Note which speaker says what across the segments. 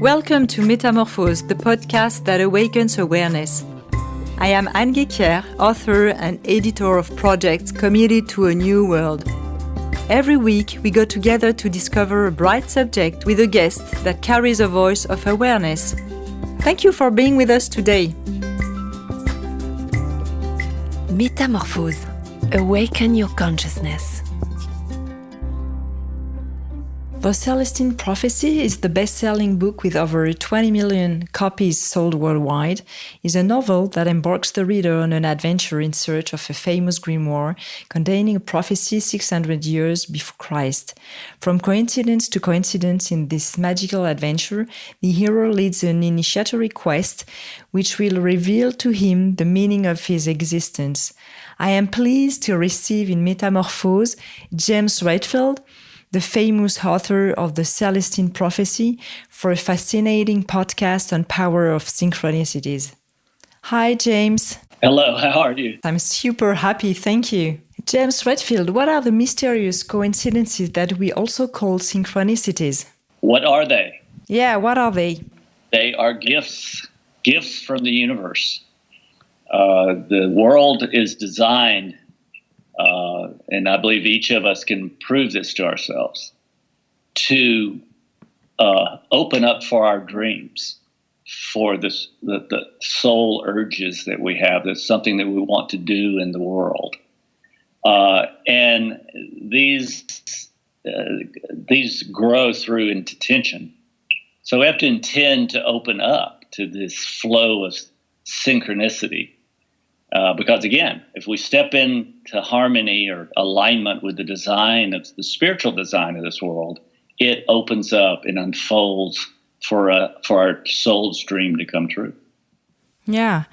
Speaker 1: Welcome to Metamorphose, the podcast that awakens awareness. I am Anne Guéquière, author and editor of projects committed to a new world. Every week, we go together to discover a bright subject with a guest that carries a voice of awareness. Thank you for being with us today.
Speaker 2: Metamorphose. Awaken your consciousness.
Speaker 1: The Celestine Prophecy is the best-selling book with over 20 million copies sold worldwide. It's a novel that embarks the reader on an adventure in search of a famous grimoire containing a prophecy 600 years before Christ. From coincidence to coincidence in this magical adventure, the hero leads an initiatory quest which will reveal to him the meaning of his existence. I am pleased to receive in Metamorphose James Redfield, the famous author of the Celestine Prophecy, for a fascinating podcast on power of synchronicities. Hi, James.
Speaker 3: Hello, how are you?
Speaker 1: I'm super happy, thank you. James Redfield, what are the mysterious coincidences that we also call synchronicities?
Speaker 3: What are they?
Speaker 1: Yeah, what are they?
Speaker 3: They are gifts from the universe. The world is designed, and I believe each of us can prove this to ourselves, to open up for our dreams, for the soul urges that we have. That's something that we want to do in the world. And these grow through intention. So we have to intend to open up to this flow of synchronicity. Because again, if we step into harmony or alignment with the design of the spiritual design of this world, it opens up and unfolds for our soul's dream to come true.
Speaker 1: Yeah.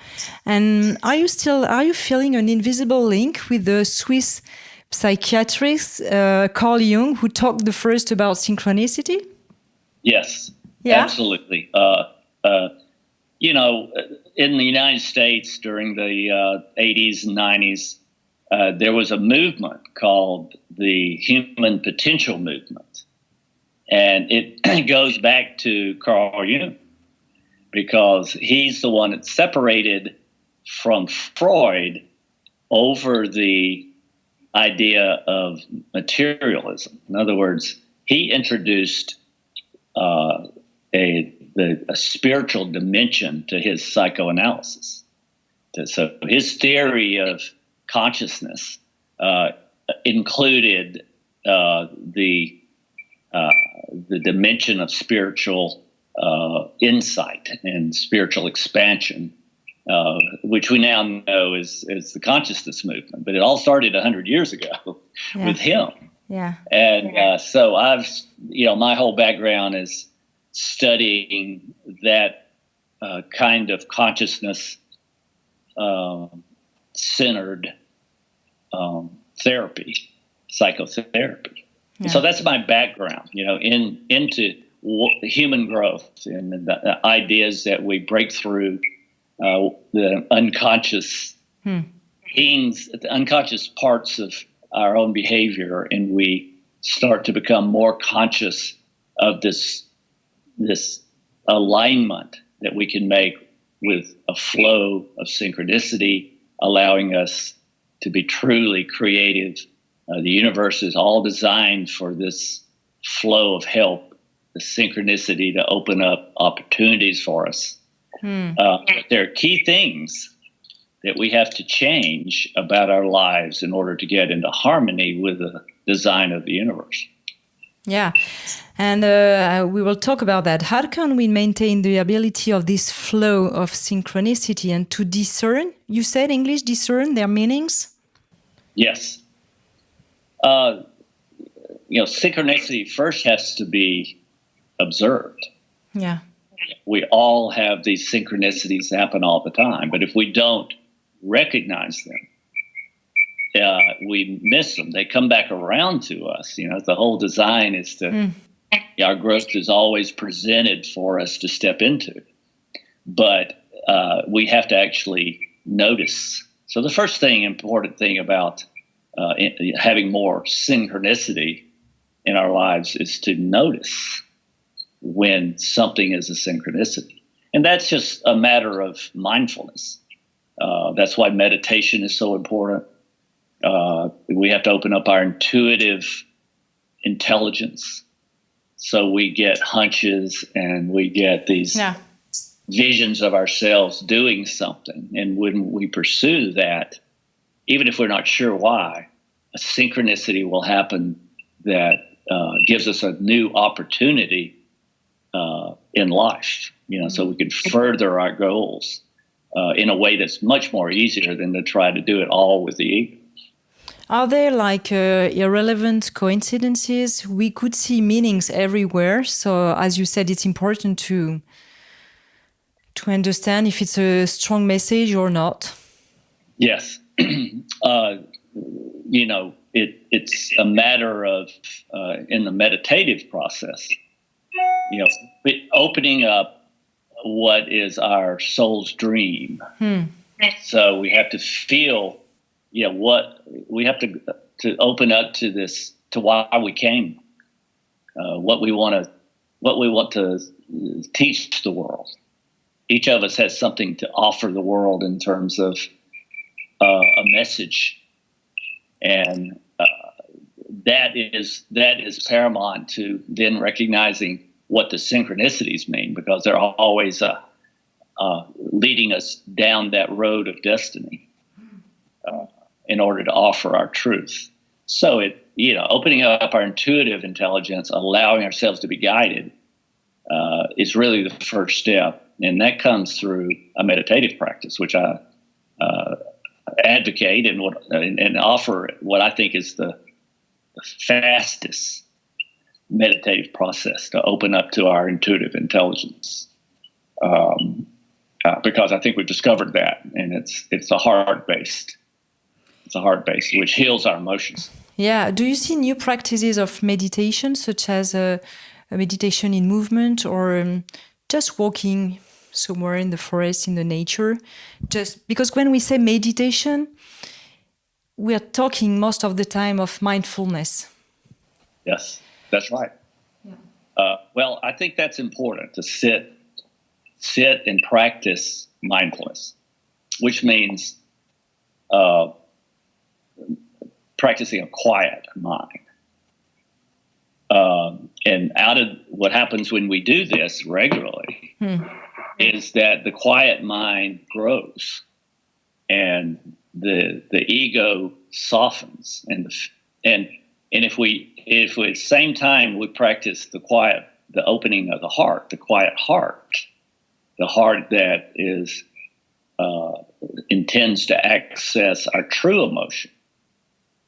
Speaker 1: And are you feeling an invisible link with the Swiss psychiatrist Carl Jung, who talked the first about synchronicity?
Speaker 3: Yes,
Speaker 1: yeah?
Speaker 3: Absolutely. In the United States during the 80s and 90s, there was a movement called the human potential movement. And it goes back to Carl Jung, because he's the one that separated from Freud over the idea of materialism. In other words, he introduced a spiritual dimension to his psychoanalysis. So his theory of consciousness included the dimension of spiritual insight and spiritual expansion, which we now know is the consciousness movement. But it all started 100 years ago with him.
Speaker 1: Yeah.
Speaker 3: And so my whole background is studying that kind of consciousness centered therapy, psychotherapy. Yeah. So that's my background, into human growth and the ideas that we break through the unconscious the unconscious parts of our own behavior, and we start to become more conscious of this alignment that we can make with a flow of synchronicity, allowing us to be truly creative. The universe is all designed for this flow of help, the synchronicity to open up opportunities for us. But there are key things that we have to change about our lives in order to get into harmony with the design of the universe.
Speaker 1: Yeah, and we will talk about that. How can we maintain the ability of this flow of synchronicity and to discern? You said English, discern their meanings?
Speaker 3: Yes. Synchronicity first has to be observed.
Speaker 1: Yeah.
Speaker 3: We all have these synchronicities happen all the time, but if we don't recognize them, we miss them. They come back around to us. The whole design is to, our growth is always presented for us to step into. But we have to actually notice. So the first important thing about having more synchronicity in our lives is to notice when something is a synchronicity. And that's just a matter of mindfulness. That's why meditation is so important. We have to open up our intuitive intelligence so we get hunches and we get these visions of ourselves doing something. And when we pursue that, even if we're not sure why, a synchronicity will happen that gives us a new opportunity in life, so we can further our goals in a way that's much more easier than to try to do it all with the ego.
Speaker 1: Are there like irrelevant coincidences? We could see meanings everywhere. So as you said, it's important to understand if it's a strong message or not.
Speaker 3: Yes. It's a matter of, in the meditative process, opening up what is our soul's dream. So we have to feel, what we have to open up to this, to why we came, what we want to teach the world. Each of us has something to offer the world in terms of a message, and that is paramount to then recognizing what the synchronicities mean, because they're always leading us down that road of destiny in order to offer our truth. So opening up our intuitive intelligence, allowing ourselves to be guided, is really the first step, and that comes through a meditative practice, which I advocate and offer what I think is the fastest meditative process to open up to our intuitive intelligence, because I think we've discovered that, and it's a heart based, which heals our emotions.
Speaker 1: Yeah. Do you see new practices of meditation, such as a meditation in movement, or just walking somewhere in the forest, in the nature? Just because when we say meditation, we are talking most of the time of mindfulness.
Speaker 3: Yes, that's right. Yeah. Well, I think that's important, to sit and practice mindfulness, which means practicing a quiet mind. And what happens when we do this regularly is that the quiet mind grows, and the ego softens, and if at the same time we practice the opening of the heart, the quiet heart, the heart that intends to access our true emotion,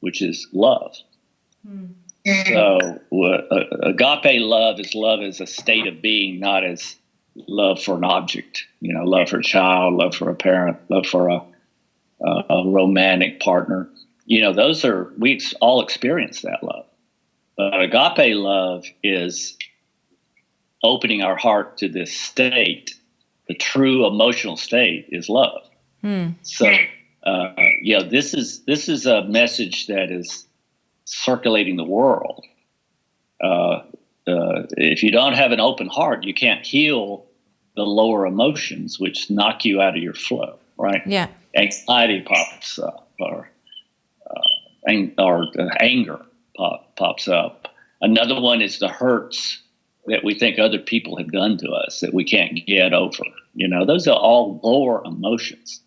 Speaker 3: which is love. So agape love is a state of being, not as love for an object, love for a child, love for a parent, love for a romantic partner. We all experience that love. But agape love is opening our heart to this state. The true emotional state is love. So, this is a message that is circulating the world. If you don't have an open heart, you can't heal the lower emotions, which knock you out of your flow, right?
Speaker 1: Yeah.
Speaker 3: Anxiety pops up, or anger pops up. Another one is the hurts that we think other people have done to us that we can't get over. Those are all lower emotions,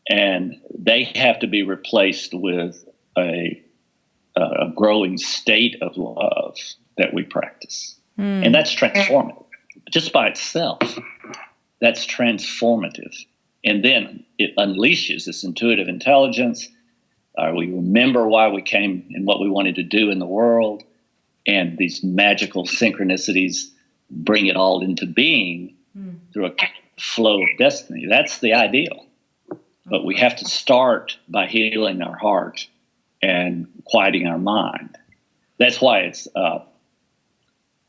Speaker 3: and they have to be replaced with a growing state of love that we practice. And that's transformative. Just by itself, that's transformative. And then it unleashes this intuitive intelligence. We remember why we came and what we wanted to do in the world. And these magical synchronicities bring it all into being through a flow of destiny. That's the ideal. But we have to start by healing our heart and quieting our mind. That's why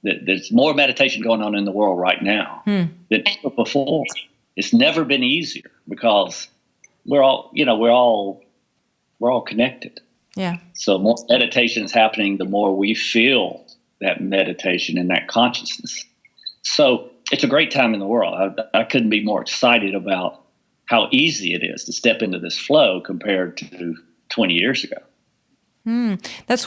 Speaker 3: there's more meditation going on in the world right now than ever before. It's never been easier, because we're all connected.
Speaker 1: Yeah.
Speaker 3: So more meditation is happening, the more we feel that meditation and that consciousness. So it's a great time in the world. I couldn't be more excited about how easy it is to step into this flow compared to 20 years ago.
Speaker 1: That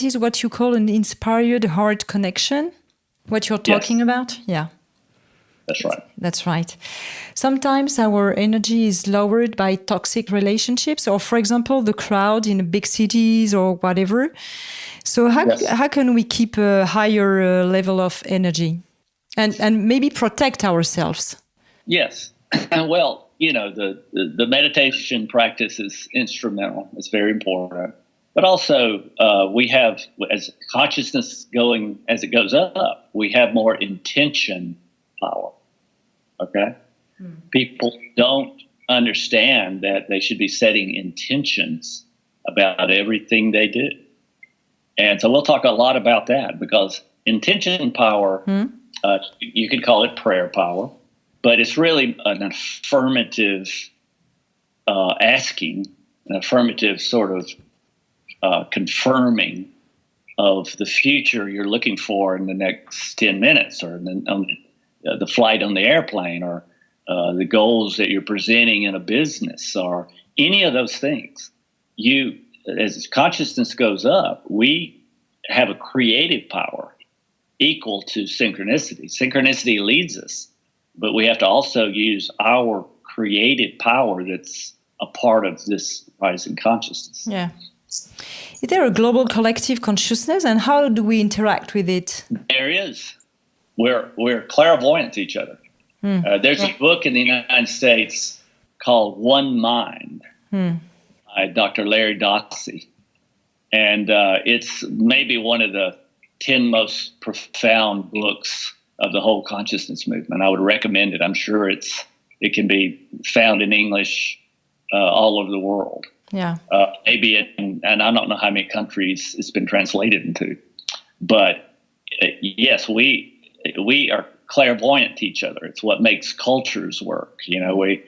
Speaker 1: is what you call an inspired heart connection. What you're talking about, yeah.
Speaker 3: That's right.
Speaker 1: That's right. Sometimes our energy is lowered by toxic relationships, or, for example, the crowd in big cities or whatever. So how can we keep a higher level of energy and maybe protect ourselves?
Speaker 3: Yes. Well, the meditation practice is instrumental. It's very important. But also, we have, as consciousness as it goes up, we have more intention power. Okay? People don't understand that they should be setting intentions about everything they do. And so we'll talk a lot about that, because intention power, you could call it prayer power, but it's really an affirmative asking, an affirmative sort of confirming of the future you're looking for in the next 10 minutes, or the flight on the airplane, or the goals that you're presenting in a business, or any of those things. As consciousness goes up, we have a creative power equal to synchronicity. Synchronicity leads us, but we have to also use our creative power that's a part of this rising consciousness.
Speaker 1: Yeah. Is there a global collective consciousness, and how do we interact with it?
Speaker 3: There is. We're clairvoyant to each other. There's a book in the United States called One Mind by Dr. Larry Dossey. And it's maybe one of the 10 most profound books of the whole consciousness movement. I would recommend it. I'm sure it can be found in English all over the world.
Speaker 1: Yeah.
Speaker 3: Maybe and I don't know how many countries it's been translated into. But yes, we are clairvoyant to each other. It's what makes cultures work. We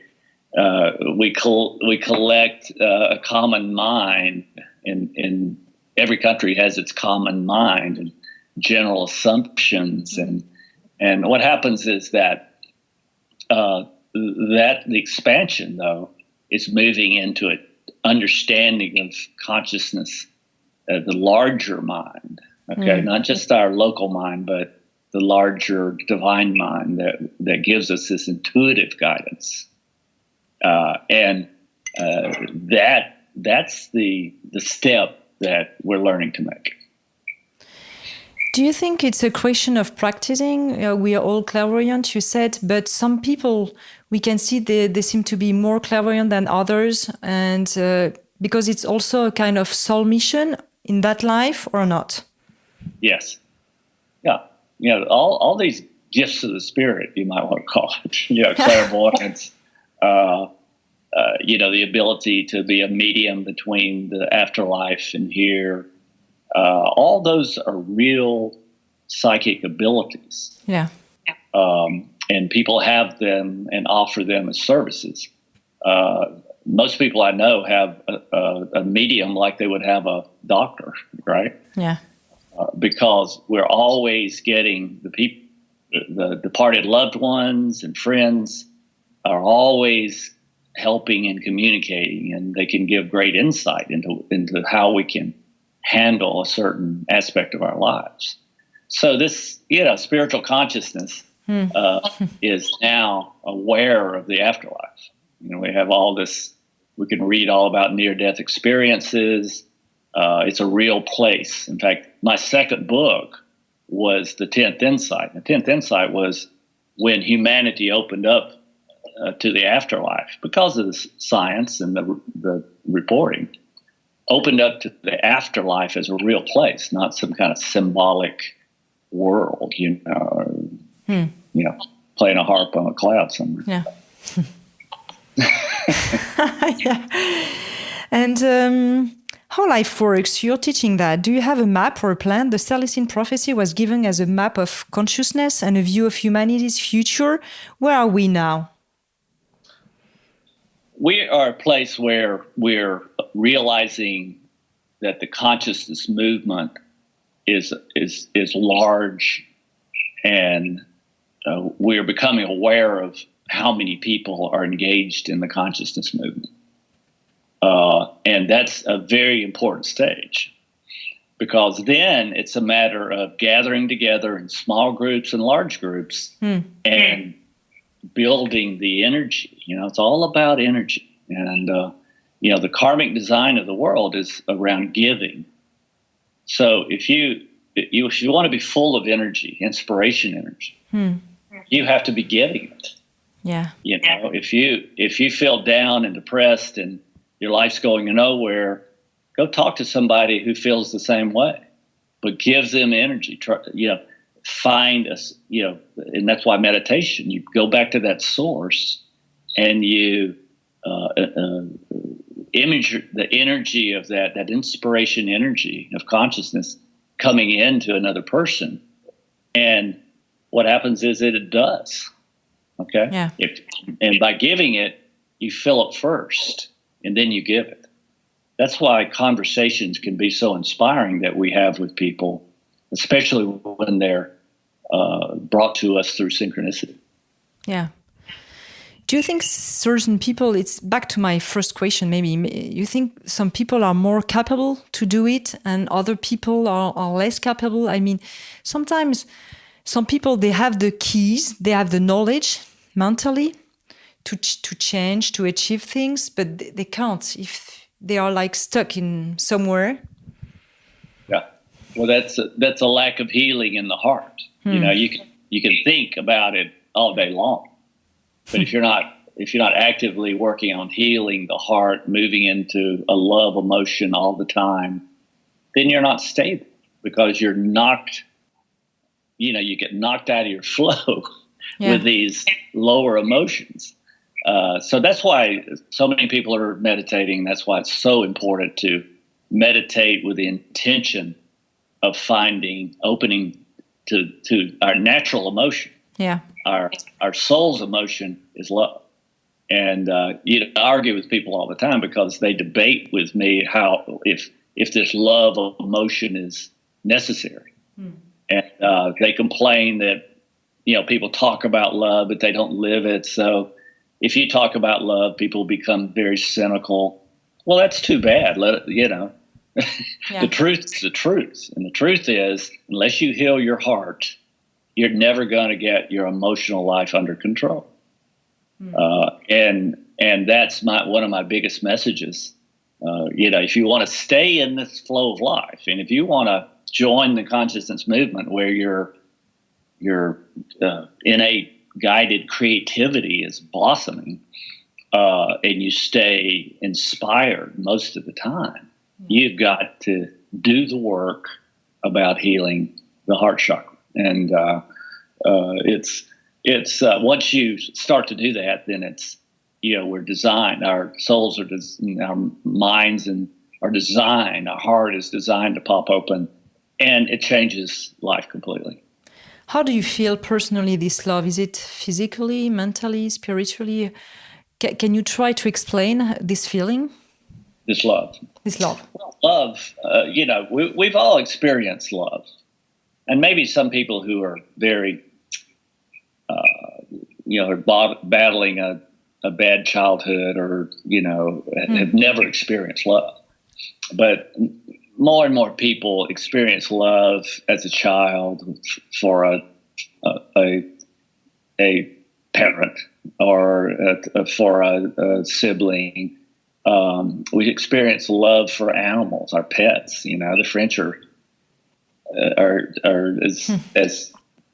Speaker 3: collect a common mind, and every country has its common mind and general assumptions. And what happens is that the expansion, though, is moving into an understanding of consciousness, the larger mind. Okay, not just our local mind, but the larger divine mind that gives us this intuitive guidance. That's the step that we're learning to make.
Speaker 1: Do you think it's a question of practicing? We are all clairvoyant, you said, but some people, we can see they seem to be more clairvoyant than others, and because it's also a kind of soul mission in that life, or not? Yes. Yeah. All these gifts of the spirit, you might want to call it. Clairvoyance, the ability to be a medium between the afterlife and here. All those are real psychic abilities. Yeah. And people have them and offer them as services. Most people I know have a medium like they would have a doctor, right? Yeah. Because we're always getting the departed loved ones and friends are always helping and communicating, and they can give great insight into how we can handle a certain aspect of our lives. So this, spiritual consciousness is now aware of the afterlife. We have all this, we can read all about near-death experiences. It's a real place. In fact, my second book was The 10th Insight. The 10th Insight was when humanity opened up to the afterlife because of the science and the reporting. Opened up to the afterlife as a real place, not some kind of symbolic world, playing a harp on a cloud somewhere. Yeah. Yeah. And how life works, you're teaching that. Do you have a map or a plan? The Celestine Prophecy was given as a map of consciousness and a view of humanity's future. Where are we now? We are a place where we're realizing that the consciousness movement is large
Speaker 3: And we're becoming aware of how many people are engaged in the consciousness movement. And that's a very important stage, because then it's a matter of gathering together in small groups and large groups and building the energy. It's all about energy. And, the karmic design of the world is around giving. So if you want to be full of energy, inspiration energy, you have to be giving it.
Speaker 1: Yeah.
Speaker 3: If you feel down and depressed and your life's going nowhere, go talk to somebody who feels the same way, but give them energy. Find us, and that's why meditation, you go back to that source and you image the energy of that inspiration energy of consciousness coming into another person. And what happens is that it does. Okay.
Speaker 1: Yeah.
Speaker 3: And by giving it, you fill it first and then you give it. That's why conversations can be so inspiring that we have with people, especially when they're brought to us through synchronicity.
Speaker 1: Yeah. Do you think certain people, it's back to my first question, maybe, you think some people are more capable to do it and other people are less capable? I mean, sometimes some people, they have the keys, they have the knowledge mentally to change, to achieve things, but they can't if they are like stuck in somewhere. Yeah.
Speaker 3: Well, that's a lack of healing in the heart. You can think about it all day long, but if you're not actively working on healing the heart, moving into a love emotion all the time, then you're not stable, because you're knocked. You get knocked out of your flow with these lower emotions. So that's why so many people are meditating. That's why it's so important to meditate with the intention of opening to our natural emotion.
Speaker 1: Yeah.
Speaker 3: Our soul's emotion is love. And I argue with people all the time because they debate with me how if this love emotion is necessary. And they complain that, people talk about love, but they don't live it. So if you talk about love, people become very cynical. Well, that's too bad. The truth is the truth. And the truth is, unless you heal your heart, you're never going to get your emotional life under control. And that's one of my biggest messages. If you want to stay in this flow of life, and if you want to join the consciousness movement where your innate guided creativity is blossoming, and you stay inspired most of the time, you've got to do the work about healing the heart chakra. And it's once you start to do that, then it's we're designed. Our souls are our minds are designed. Our heart is designed to pop open. And it changes life completely.
Speaker 1: How do you feel personally this love? Is it physically, mentally, spiritually? Can you try to explain this feeling?
Speaker 3: This love. Well, love, we've all experienced love. And maybe some people who are very, are battling a bad childhood or, have never experienced love. But more and more people experience love as a child for a parent or for a sibling. We experience love for animals, our pets. The French are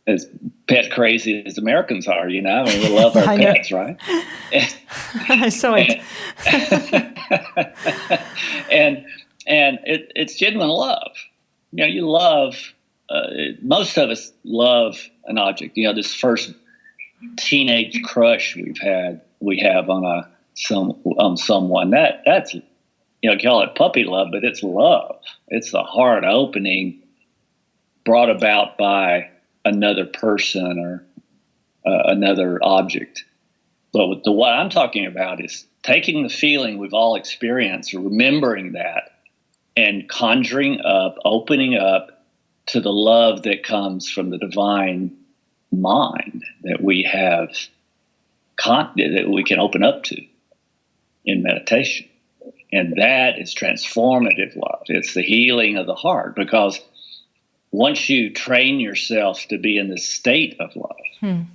Speaker 3: as pet crazy as Americans are. We love our pets, right?
Speaker 1: I saw it.
Speaker 3: And it's genuine love. You love. Most of us love an object. This first teenage crush we have on someone. That's call it puppy love, but it's love. It's the heart opening, brought about by another person or another object. But what I'm talking about is taking the feeling we've all experienced, remembering that, and conjuring up, opening up to the love that comes from the divine mind that we have that we can open up to in meditation. And that is transformative love. It's the healing of the heart, because once you train yourself to be in this state of love, then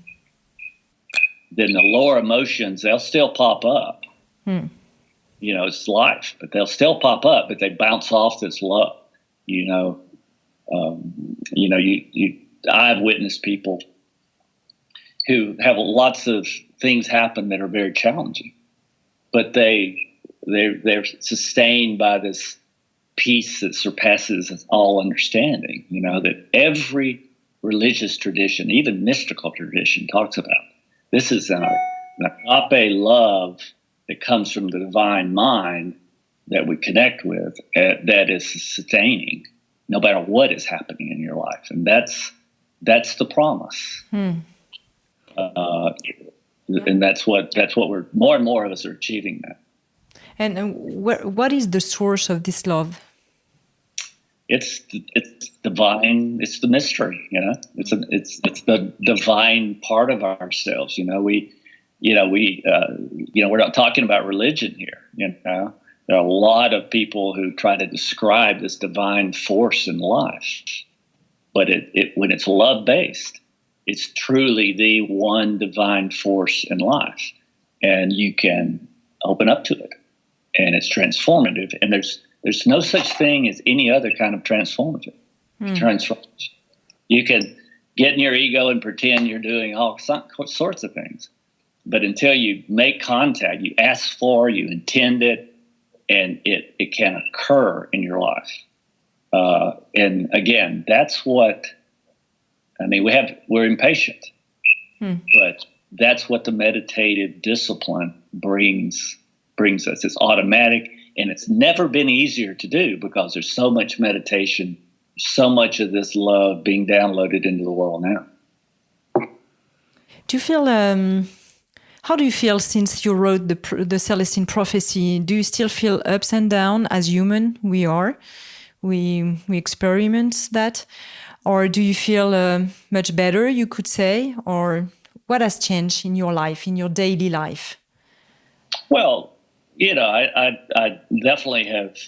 Speaker 3: the lower emotions, they'll still pop up. It's life, but they'll still pop up, but they bounce off this love. I've witnessed people who have lots of things happen that are very challenging, but they're sustained by this peace that surpasses all understanding. That every religious tradition, even mystical tradition, talks about. This is an agape love that comes from the divine mind that we connect with, that is sustaining no matter what is happening in your life, and that's the promise. And that's what we're more and more of us are achieving that.
Speaker 1: And what is the source of this love?
Speaker 3: It's divine. It's the mystery. It's the divine part of ourselves. We're not talking about religion here. There are a lot of people who try to describe this divine force in life, but when it's love based, it's truly the one divine force in life, and you can open up to it, and it's transformative. And there's no such thing as any other kind of transformative. Transformation. You can get in your ego and pretend you're doing all sorts of things, but until you make contact, you ask for, you intend it, and it can occur in your life. And again, that's what. We're impatient, but that's what the meditative discipline brings us. It's automatic, and it's never been easier to do because there's so much meditation, so much of this love being downloaded into the world now.
Speaker 1: Do you feel? How do you feel since you wrote the Celestine Prophecy? Do you still feel ups and downs as human we are? We experience that. Or do you feel much better, you could say? Or what has changed in your life, in your daily life?
Speaker 3: Well, I definitely have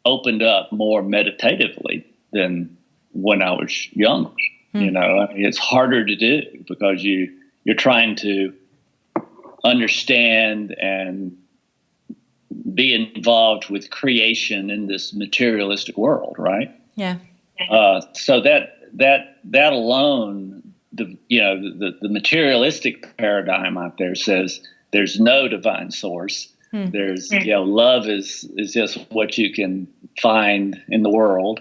Speaker 3: opened up more meditatively than when I was younger. It's harder to do because you're trying to understand and be involved with creation in this materialistic world, right?
Speaker 1: Yeah.
Speaker 3: So that alone, the materialistic paradigm out there says there's no divine source. There's love is just what you can find in the world.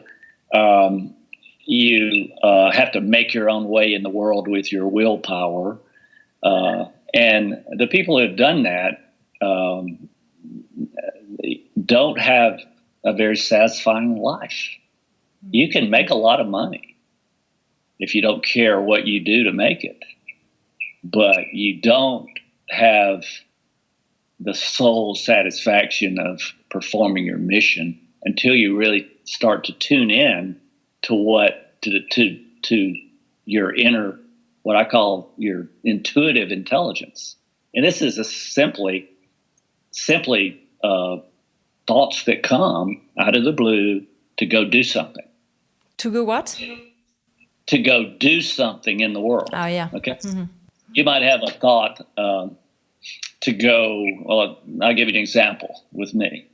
Speaker 3: You have to make your own way in the world with your willpower, and the people who have done that don't have a very satisfying life. You can make a lot of money if you don't care what you do to make it, but you don't have the soul satisfaction of performing your mission until you really start to tune in to your inner, what I call your intuitive intelligence. And this is simply thoughts that come out of the blue to go do something.
Speaker 1: To go what?
Speaker 3: To go do something in the world.
Speaker 1: Oh, yeah.
Speaker 3: Okay. Mm-hmm. You might have a thought to go. Well, I'll give you an example with me.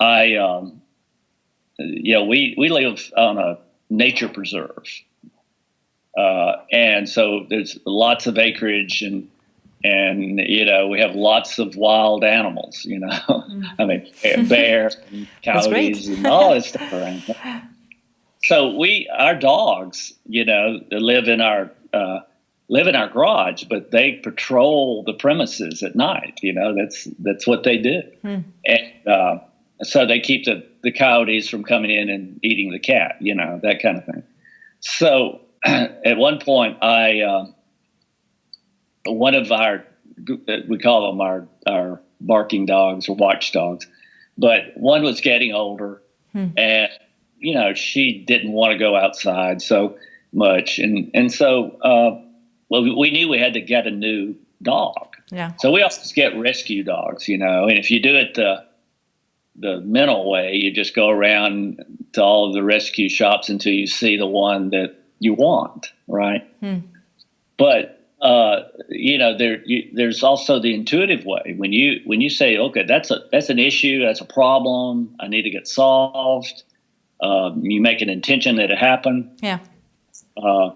Speaker 3: We live on a nature preserve, and so there's lots of acreage, and we have lots of wild animals. Bears and coyotes and all this stuff around. So our dogs, live in our garage, but they patrol the premises at night. That's what they do, and so they keep the coyotes from coming in and eating the cat. That kind of thing. So at one point, one of we call them our barking dogs or watchdogs, but one was getting older, and she didn't want to go outside so much, and so well, we knew we had to get a new dog.
Speaker 1: Yeah.
Speaker 3: So we always get rescue dogs, and if you do it the mental way, you just go around to all of the rescue shops until you see the one that you want, right? But there's also the intuitive way. When you say, okay, that's an issue, that's a problem, I need to get solved. You make an intention that it happen.
Speaker 1: Yeah.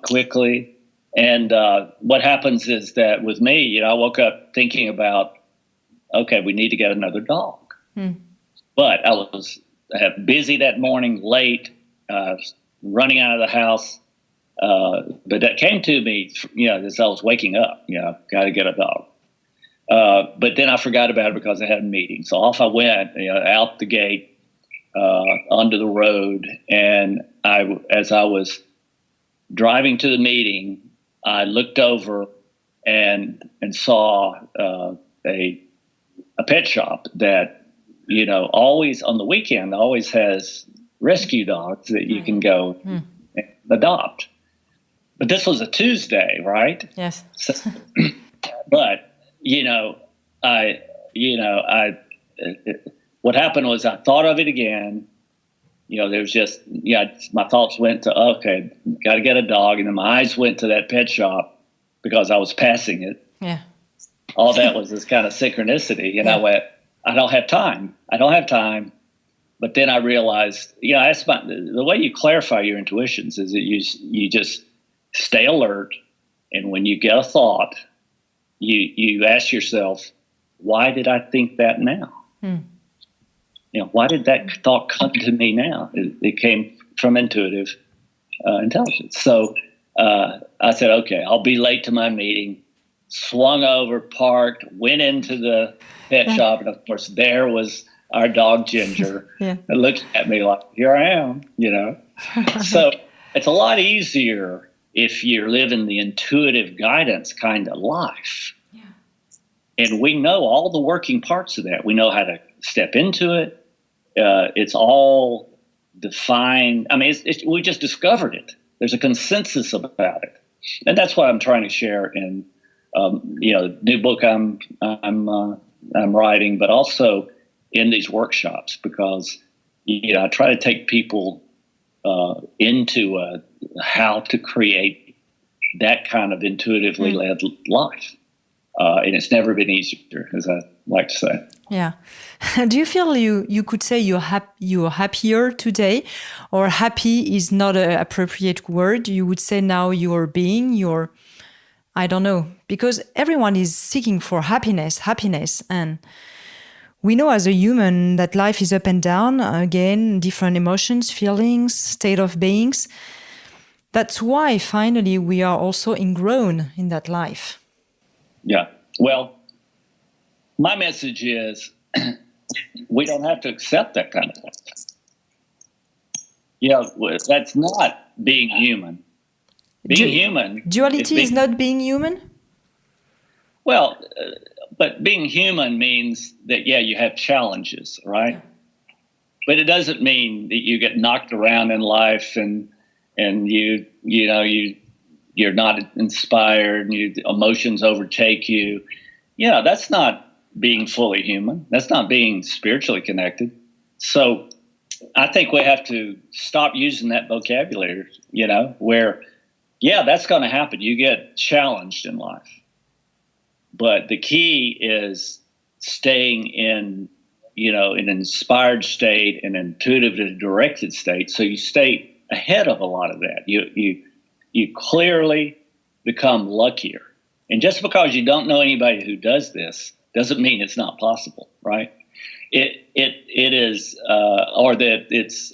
Speaker 3: Quickly. And what happens is that with me, I woke up thinking about, okay, we need to get another dog. But I was busy that morning, late, running out of the house. But that came to me, as I was waking up, got to get a dog. But then I forgot about it because I had a meeting. So off I went, out the gate, onto the road. And as I was driving to the meeting, I looked over and saw a pet shop that, always on the weekend always has rescue dogs that you can go and adopt. But this was a Tuesday, right?
Speaker 1: Yes.
Speaker 3: So, but what happened was I thought of it again. There was just, my thoughts went to, okay, got to get a dog. And then my eyes went to that pet shop because I was passing it.
Speaker 1: Yeah.
Speaker 3: All that was this kind of synchronicity. And I went, I don't have time. But then I realized, the way you clarify your intuitions is that you just stay alert. And when you get a thought, you ask yourself, why did I think that now? Why did that thought come to me now? It came from intuitive intelligence. So I said, okay, I'll be late to my meeting. Swung over, parked, went into the pet shop, and of course there was our dog Ginger.
Speaker 1: Yeah.
Speaker 3: And looked at me like, here I am, So it's a lot easier if you're living the intuitive guidance kind of life. Yeah. And we know all the working parts of that. We know how to step into it. It's all defined. I mean, we just discovered it. There's a consensus about it. And that's what I'm trying to share in the new book I'm writing, but also in these workshops, because I try to take people into how to create that kind of intuitively led life, and it's never been easier, as I like to say.
Speaker 1: Yeah. Do you feel you could say you're happier today, or happy is not an appropriate word? You would say now you're I don't know, because everyone is seeking for happiness, and we know as a human that life is up and down, again, different emotions, feelings, state of beings. That's why finally we are also ingrown in that life.
Speaker 3: Yeah. Well, my message is we don't have to accept that kind of life. That's not being human. Human.
Speaker 1: Duality is not being human?
Speaker 3: Well, but being human means that, you have challenges, right? Yeah. But it doesn't mean that you get knocked around in life and you're not inspired and emotions overtake you. That's not being fully human. That's not being spiritually connected. So I think we have to stop using that vocabulary, where, that's going to happen. You get challenged in life. But the key is staying in, an inspired state, an intuitive and directed state. So you stay ahead of a lot of that. You clearly become luckier. And just because you don't know anybody who does this doesn't mean it's not possible, right? It is, or that it's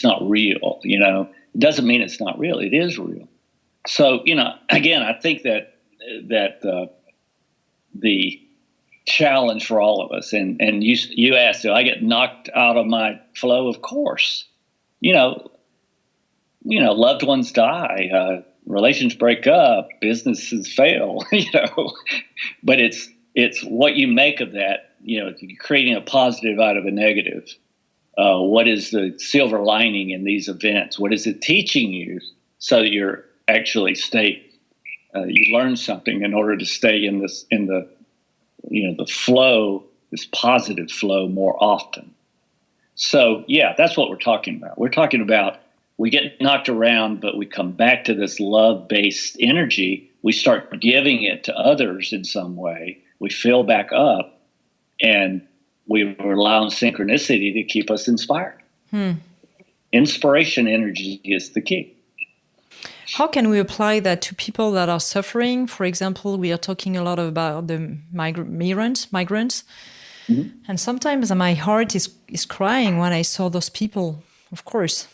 Speaker 3: not real. It doesn't mean it's not real. It is real. So, again, I think that the challenge for all of us, and you asked, do I get knocked out of my flow? Of course. Loved ones die, relations break up, businesses fail, but it's what you make of that, creating a positive out of a negative. What is the silver lining in these events? What is it teaching you so that you're actually you learn something in order to stay in the flow, this positive flow more often. So yeah, that's what we're talking about. We're talking about we get knocked around, but we come back to this love-based energy. We start giving it to others in some way. We fill back up, and we rely on synchronicity to keep us inspired. Inspiration energy is the key.
Speaker 1: How can we apply that to people that are suffering? For example, we are talking a lot about the migrants. Mm-hmm. And sometimes my heart is crying when I saw those people. Of course,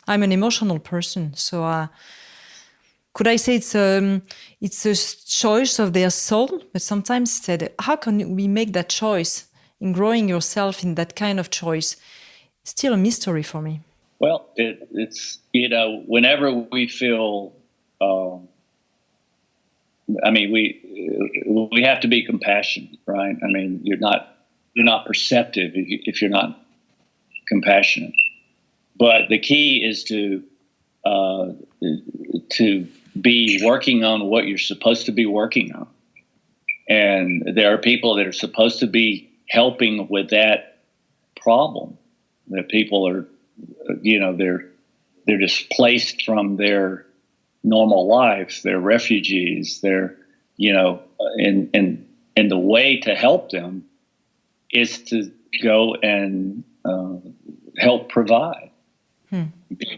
Speaker 1: I'm an emotional person. So could I say it's a choice of their soul? But sometimes I said, how can we make that choice in growing yourself in that kind of choice? Still a mystery for me.
Speaker 3: Well, it's, whenever we feel, we have to be compassionate, right? I mean, you're not perceptive if you're not compassionate. But the key is to be working on what you're supposed to be working on. And there are people that are supposed to be helping with that problem. That people are, they're displaced from their normal lives. They're refugees. They're, and the way to help them is to go and help provide,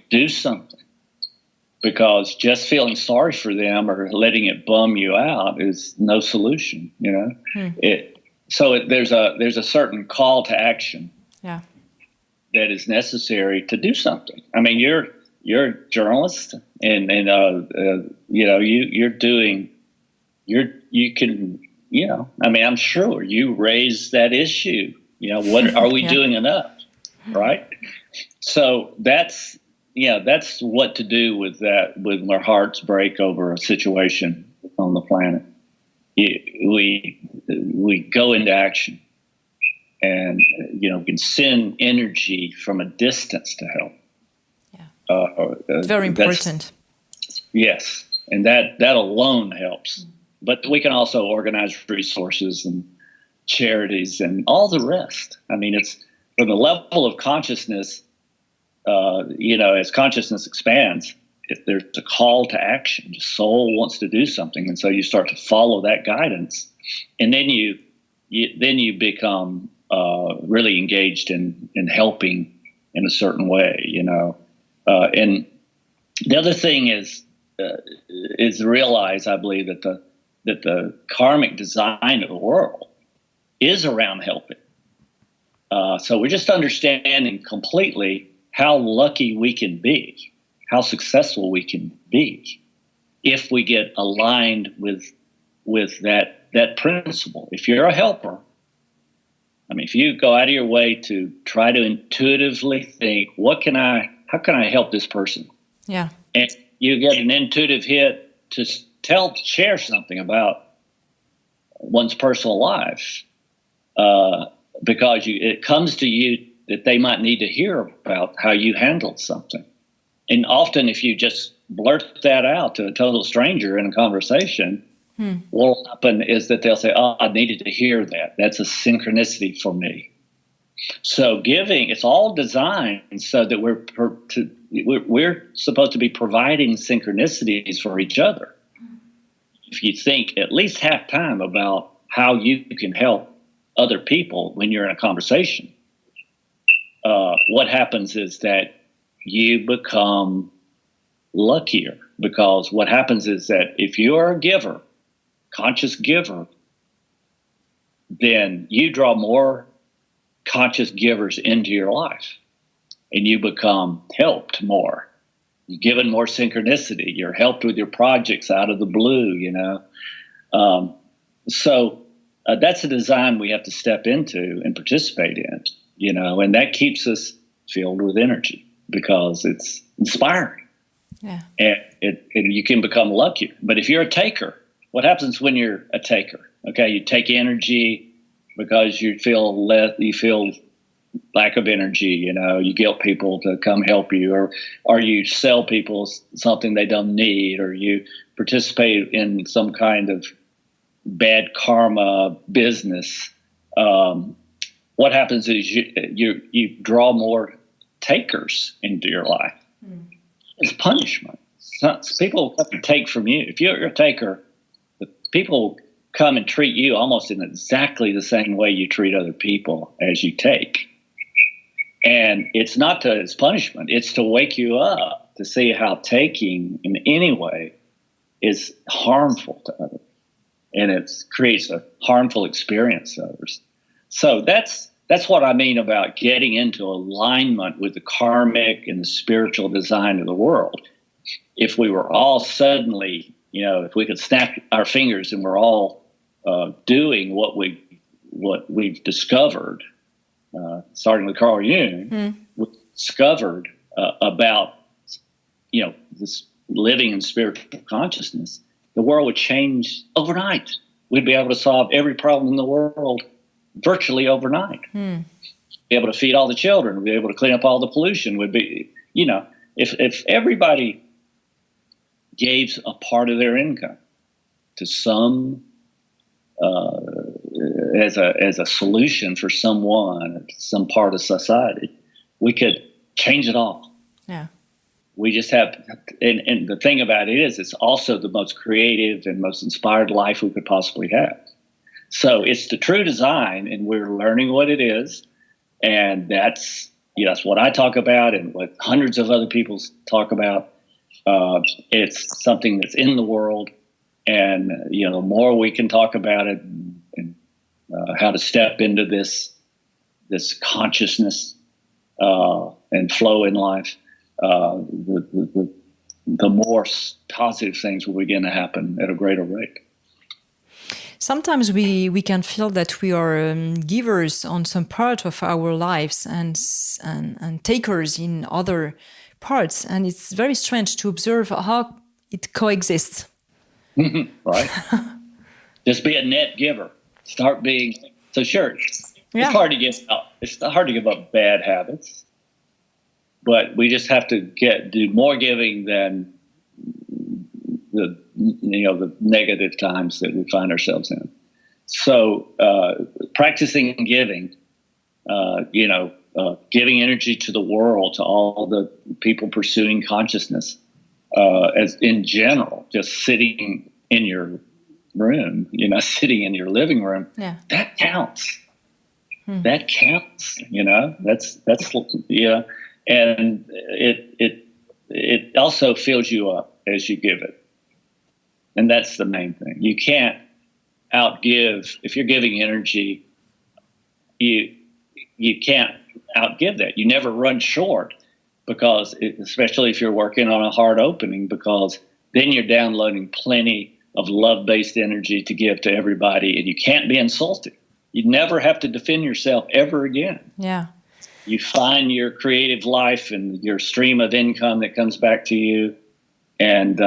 Speaker 3: do something. Because just feeling sorry for them or letting it bum you out is no solution. There's a certain call to action.
Speaker 1: Yeah. That
Speaker 3: is necessary to do something. I mean, you're a journalist, and I'm sure you raised that issue. What are we doing enough, right? So that's what to do with that. When our hearts break over a situation on the planet, we go into action. And, can send energy from a distance to help.
Speaker 1: Yeah. Very important.
Speaker 3: Yes. And that alone helps. But we can also organize resources and charities and all the rest. I mean, it's from the level of consciousness, as consciousness expands, if there's a call to action, the soul wants to do something. And so you start to follow that guidance. And then you become really engaged in helping in a certain way, and the other thing is realize, I believe, that the karmic design of the world is around helping. So we're just understanding completely how lucky we can be, how successful we can be, if we get aligned with that principle. If you're a helper. I mean, if you go out of your way to try to intuitively think, how can I help this person?
Speaker 1: Yeah.
Speaker 3: And you get an intuitive hit to share something about one's personal life, because it comes to you that they might need to hear about how you handled something. And often if you just blurt that out to a total stranger in a conversation, what will happen is that they'll say, I needed to hear that. That's a synchronicity for me. So giving, it's all designed so that we're supposed to be providing synchronicities for each other. If you think at least half time about how you can help other people when you're in a conversation, what happens is that you become luckier. Because what happens is that if you're a giver, conscious giver, then you draw more conscious givers into your life and you become helped more. You're given more synchronicity. You're helped with your projects out of the blue, So that's a design we have to step into and participate in, and that keeps us filled with energy because it's inspiring.
Speaker 1: Yeah.
Speaker 3: And you can become luckier. But if you're a taker, what happens when you're a taker? Okay, you take energy because you feel lack of energy. You guilt people to come help you, or you sell people something they don't need, or you participate in some kind of bad karma business. What happens is you draw more takers into your life. It's punishment. People have to take from you. If you're a taker, the people come and treat you almost in exactly the same way you treat other people as you take. And it's not it's punishment. It's to wake you up to see how taking in any way is harmful to others. And it creates a harmful experience to others. So that's what I mean about getting into alignment with the karmic and the spiritual design of the world. If we were all suddenly, if we could snap our fingers and we're all doing what we've discovered, starting with Carl Jung, we discovered about this living in spiritual consciousness, the world would change overnight. We'd be able to solve every problem in the world virtually overnight. Be able to feed all the children, we'd be able to clean up all the pollution. Would be, if everybody gave a part of their income to some as a solution for someone, some part of society, we could change it all.
Speaker 1: Yeah.
Speaker 3: We just have, and the thing about it is, it's also the most creative and most inspired life we could possibly have. So it's the true design, and we're learning what it is, and that's what I talk about, and what hundreds of other people talk about. It's something that's in the world, and the more we can talk about it, and how to step into this consciousness and flow in life, the more positive things will begin to happen at a greater rate.
Speaker 1: Sometimes we can feel that we are givers on some part of our lives and takers in other parts, and it's very strange to observe how it coexists.
Speaker 3: Right. Just be a net giver. Start being so. Sure,
Speaker 1: yeah.
Speaker 3: It's hard to give up. It's hard to give up bad habits, but we just have to do more giving than the negative times that we find ourselves in. So practicing giving, giving energy to the world, to all the people pursuing consciousness, as in general, just sitting in your room, sitting in your living room, that counts. That counts. That's and it also fills you up as you give it. And that's the main thing. You can't outgive. If you're giving energy, you can't outgive that. You never run short, because especially if you're working on a hard opening, because then you're downloading plenty of love-based energy to give to everybody, and you can't be insulted. You never have to defend yourself ever again.
Speaker 1: Yeah.
Speaker 3: You find your creative life and your stream of income that comes back to you, and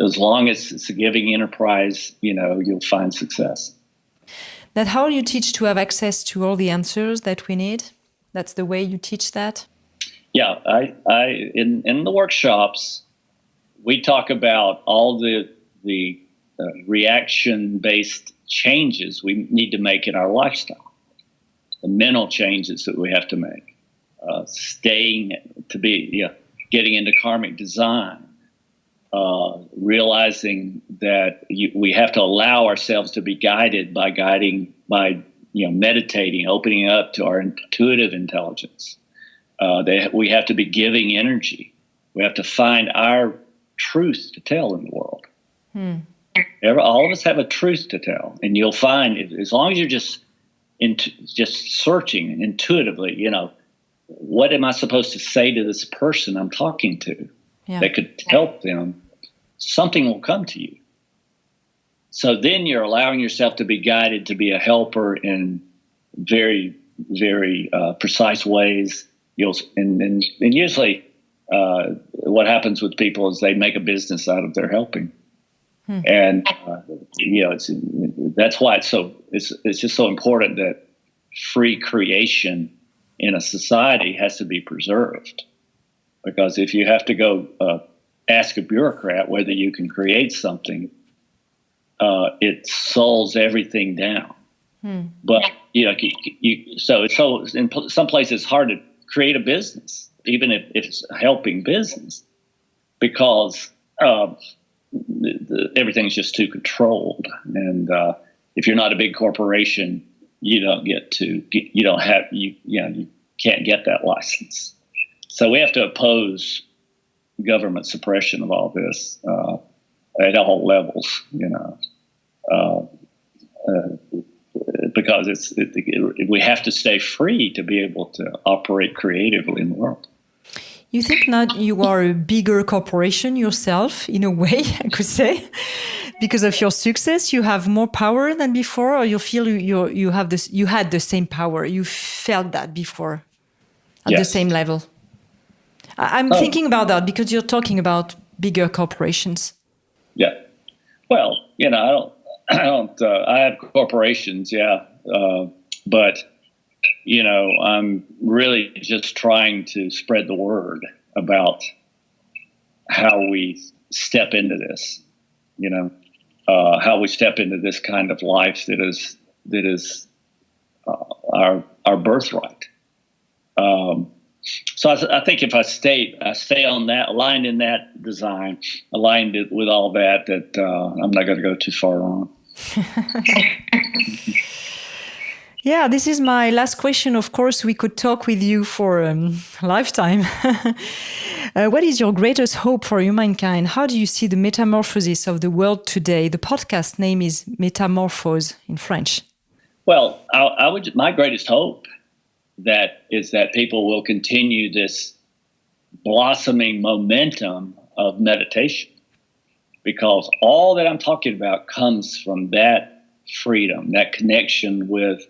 Speaker 3: as long as it's a giving enterprise, you'll find success.
Speaker 1: That how you teach to have access to all the answers that we need? That's the way you teach that?
Speaker 3: Yeah, I in the workshops, we talk about all the reaction-based changes we need to make in our lifestyle, the mental changes that we have to make, getting into karmic design, realizing that we have to allow ourselves to be guided by meditating, opening up to our intuitive intelligence. We have to be giving energy. We have to find our truth to tell in the world. All of us have a truth to tell, and you'll find, as long as you're just searching intuitively, what am I supposed to say to this person I'm talking to that could help them? Something will come to you. So then you're allowing yourself to be guided to be a helper in very, very precise ways. And usually what happens with people is they make a business out of their helping. And that's why it's just so important that free creation in a society has to be preserved. Because if you have to go ask a bureaucrat whether you can create something, it slows everything down. But so in some places it's hard to create a business, even if it's helping business, because everything's just too controlled. And if you're not a big corporation, you can't get that license. So we have to oppose government suppression of all this at all levels, because we have to stay free to be able to operate creatively in the world.
Speaker 1: You think now you are a bigger corporation yourself, in a way, I could say, because of your success. You have more power than before, or you feel you had the same power? You felt that before at the same level? I'm thinking about that because you're talking about bigger corporations.
Speaker 3: Yeah. Well, I have corporations, but I'm really just trying to spread the word about how we step into this, how we step into this kind of life that is our birthright. So I think if I stay on that, aligned in that design, aligned it with all that I'm not going to go too far wrong.
Speaker 1: Yeah, this is my last question. Of course, we could talk with you for a lifetime. What is your greatest hope for humankind? How do you see the metamorphosis of the world today? The podcast name is Metamorphose in French.
Speaker 3: Well, my greatest hope is that people will continue this blossoming momentum of meditation, because all that I'm talking about comes from that freedom, that connection with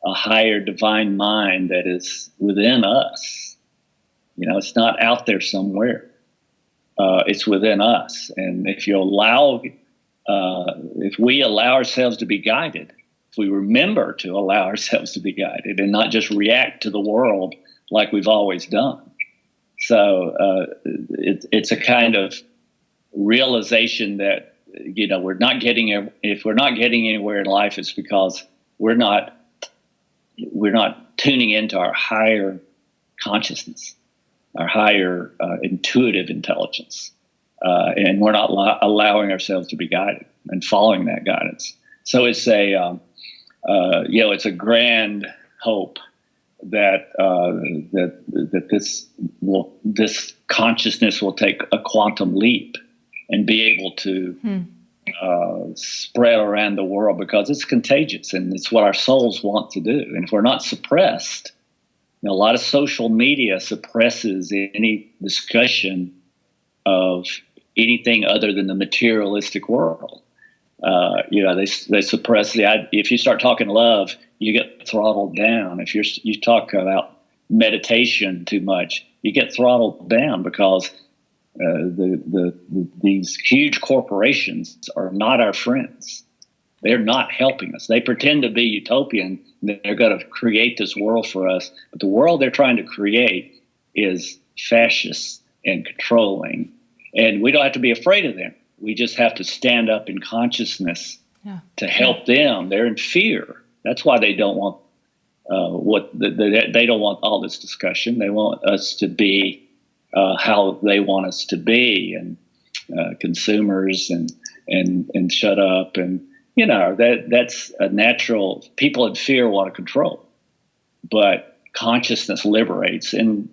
Speaker 3: a higher divine mind that is within us. It's not out there somewhere. It's within us. And if we allow ourselves to be guided, if we remember to allow ourselves to be guided and not just react to the world like we've always done. So it's a kind of realization that, if we're not getting anywhere in life, it's because we're not tuning into our higher consciousness, our higher intuitive intelligence, and we're not allowing ourselves to be guided and following that guidance. So it's a grand hope that this consciousness will take a quantum leap and be able to spread around the world, because it's contagious and it's what our souls want to do. And if we're not suppressed, a lot of social media suppresses any discussion of anything other than the materialistic world. They suppress if you start talking love, you get throttled down. If you talk about meditation too much, you get throttled down, because these huge corporations are not our friends. They're not helping us. They pretend to be utopian. They're going to create this world for us. But the world they're trying to create is fascist and controlling. And we don't have to be afraid of them. We just have to stand up in consciousness to help them. They're in fear. That's why they don't want they don't want all this discussion. They want us to be how they want us to be, and consumers and shut up, and that's a natural. People in fear want to control, but consciousness liberates, and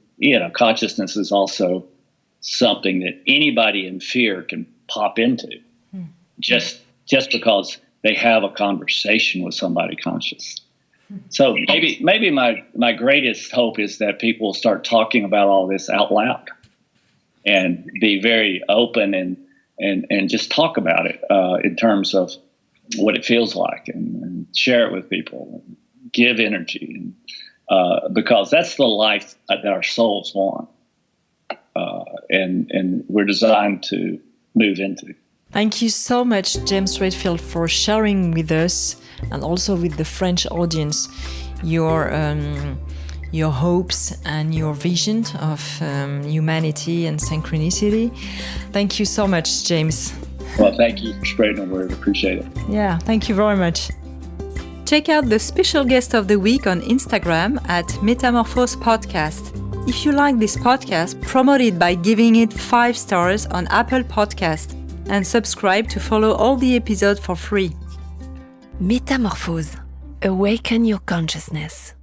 Speaker 3: consciousness is also something that anybody in fear can pop into, just because they have a conversation with somebody conscious. So maybe my greatest hope is that people will start talking about all this out loud and be very open and just talk about it in terms of what it feels like, and share it with people, and give energy, and because that's the life that our souls want, and we're designed to move into.
Speaker 1: Thank you so much, James Redfield, for sharing with us and also with the French audience your hopes and your vision of humanity and synchronicity. Thank you so much, James.
Speaker 3: Well, thank you for spreading the word. Appreciate it.
Speaker 1: Yeah, thank you very much. Check out the special guest of the week on Instagram at Metamorphose Podcast. If you like this podcast, promote it by giving it 5 stars on Apple Podcast and subscribe to follow all the episodes for free.
Speaker 2: Metamorphose. Awaken your consciousness.